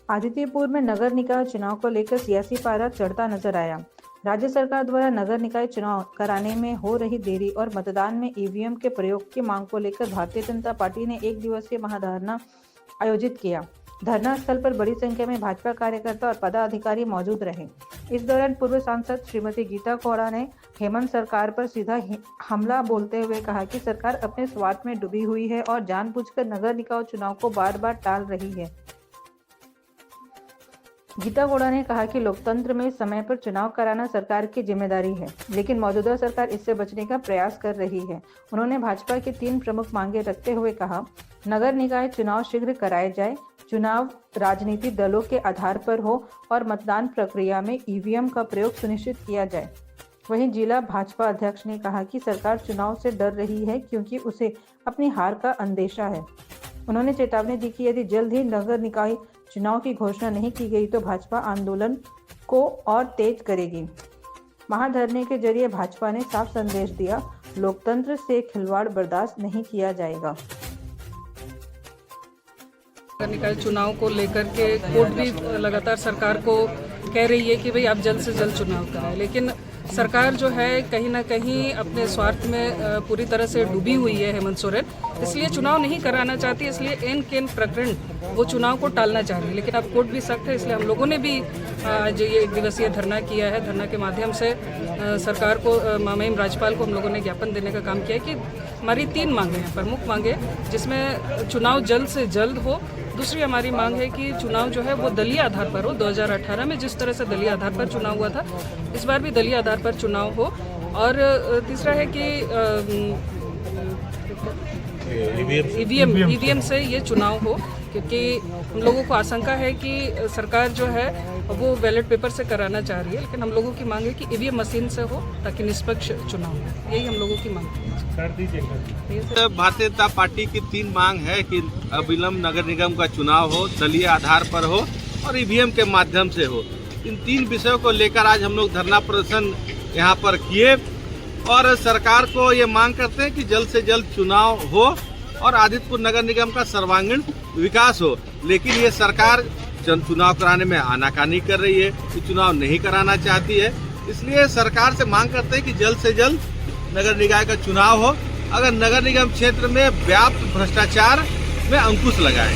आदित्यपुर में नगर निकाय चुनाव को लेकर सियासी पारा चढ़ता नजर आया। राज्य सरकार द्वारा नगर निकाय चुनाव कराने में हो रही देरी और मतदान में ईवीएम के प्रयोग की मांग को लेकर भारतीय जनता पार्टी ने एक दिवसीय महाधरना आयोजित किया। धरना स्थल पर बड़ी संख्या में भाजपा कार्यकर्ता और पदाधिकारी मौजूद रहे। इस दौरान पूर्व सांसद श्रीमती गीता कोड़ा ने हेमंत सरकार पर सीधा हमला बोलते हुए कहा कि सरकार अपने स्वार्थ में डूबी हुई है और जानबूझकर नगर निकाय चुनाव को बार बार टाल रही है। गीता कोड़ा ने कहा कि लोकतंत्र में समय पर चुनाव कराना सरकार की जिम्मेदारी है, लेकिन मौजूदा सरकार इससे बचने का प्रयास कर रही है। उन्होंने भाजपा की 3 प्रमुख मांगे रखते हुए कहा, नगर निकाय चुनाव शीघ्र कराए जाए, चुनाव राजनीतिक दलों के आधार पर हो और मतदान प्रक्रिया में ईवीएम का प्रयोग सुनिश्चित किया जाए। वहीं जिला भाजपा अध्यक्ष ने कहा कि सरकार चुनाव से डर रही है क्योंकि उसे अपनी हार का अंदेशा है। उन्होंने चेतावनी दी कि यदि जल्द ही नगर निकाय चुनाव की घोषणा नहीं की गई तो भाजपा आंदोलन को और तेज करेगी। महाधरने के जरिए भाजपा ने साफ संदेश दिया, लोकतंत्र से खिलवाड़ बर्दाश्त नहीं किया जाएगा। नगर निकाय चुनाव को लेकर के कोर्ट भी लगातार सरकार को कह रही है कि भाई आप जल्द से जल्द चुनाव कराएं, लेकिन सरकार जो है कहीं ना कहीं अपने स्वार्थ में पूरी तरह से डूबी हुई है हेमंत सोरेन, इसलिए चुनाव नहीं कराना चाहती, इसलिए एन केन प्रकरण वो चुनाव को टालना चाह रही है। लेकिन अब कोर्ट भी सख्त है, इसलिए हम लोगों ने भी आज ये एक दिवसीय धरना किया है। धरना के माध्यम से सरकार को, माननीय राज्यपाल को हम लोगों ने ज्ञापन देने का काम किया है कि हमारी 3 मांगे हैं, प्रमुख मांगे, जिसमें चुनाव जल्द से जल्द हो। दूसरी हमारी मांग है कि चुनाव जो है वो दलीय आधार पर हो। 2018 में जिस तरह से दलीय आधार पर चुनाव हुआ था, इस बार भी दलीय आधार पर चुनाव हो। और तीसरा है कि ईवीएम से ये चुनाव हो, क्योंकि हम लोगों को आशंका है कि सरकार जो है वो बैलेट पेपर से कराना चाह रही है, लेकिन हम लोगों की मांग है कि ईवीएम मशीन से हो ताकि निष्पक्ष चुनाव हो। यही हम लोगों की मांग है। भारतीय जनता पार्टी की 3 मांग है कि अविलंब नगर निगम का चुनाव हो, दलीय आधार पर हो और ईवीएम के माध्यम से हो। इन 3 विषयों को लेकर आज हम लोग धरना प्रदर्शन यहाँ पर किए और सरकार को ये मांग करते हैं कि जल्द से जल्द चुनाव हो और आदित्यपुर नगर निगम का सर्वांगीण विकास हो। लेकिन ये सरकार चुनाव कराने में आनाकानी कर रही है, कि चुनाव नहीं कराना चाहती है। इसलिए सरकार से मांग करते हैं कि जल्द से जल्द नगर निकाय का चुनाव हो, अगर नगर निगम क्षेत्र में व्याप्त भ्रष्टाचार में अंकुश लगाए।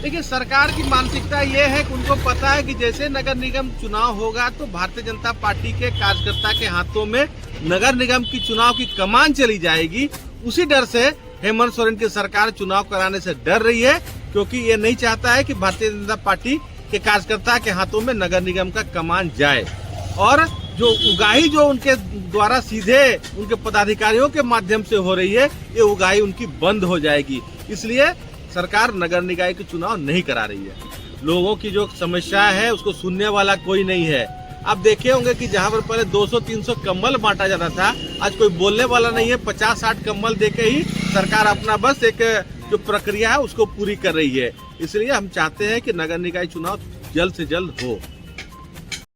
देखिए, सरकार की मानसिकता ये है कि उनको पता है कि जैसे नगर निगम चुनाव होगा तो भारतीय जनता पार्टी के कार्यकर्ता के हाथों में नगर निगम की चुनाव की कमान चली जाएगी। उसी डर से हेमंत सोरेन की सरकार चुनाव कराने से डर रही है, क्योंकि ये नहीं चाहता है कि भारतीय जनता पार्टी के कार्यकर्ता के हाथों में नगर निगम का कमान जाए और जो उगाही जो उनके द्वारा सीधे उनके पदाधिकारियों के माध्यम से हो रही है, ये उगाही उनकी बंद हो जाएगी। इसलिए सरकार नगर निकाय के चुनाव नहीं करा रही है। लोगों की जो समस्या है उसको सुनने वाला कोई नहीं है। आप देखे होंगे कि जहाँ पर पहले 200-300 कंबल बांटा जाता था, आज कोई बोलने वाला नहीं है। 50-60 कंबल देके ही सरकार अपना बस एक जो प्रक्रिया है उसको पूरी कर रही है। इसलिए हम चाहते हैं कि नगर निकाय चुनाव जल्द से जल्द हो।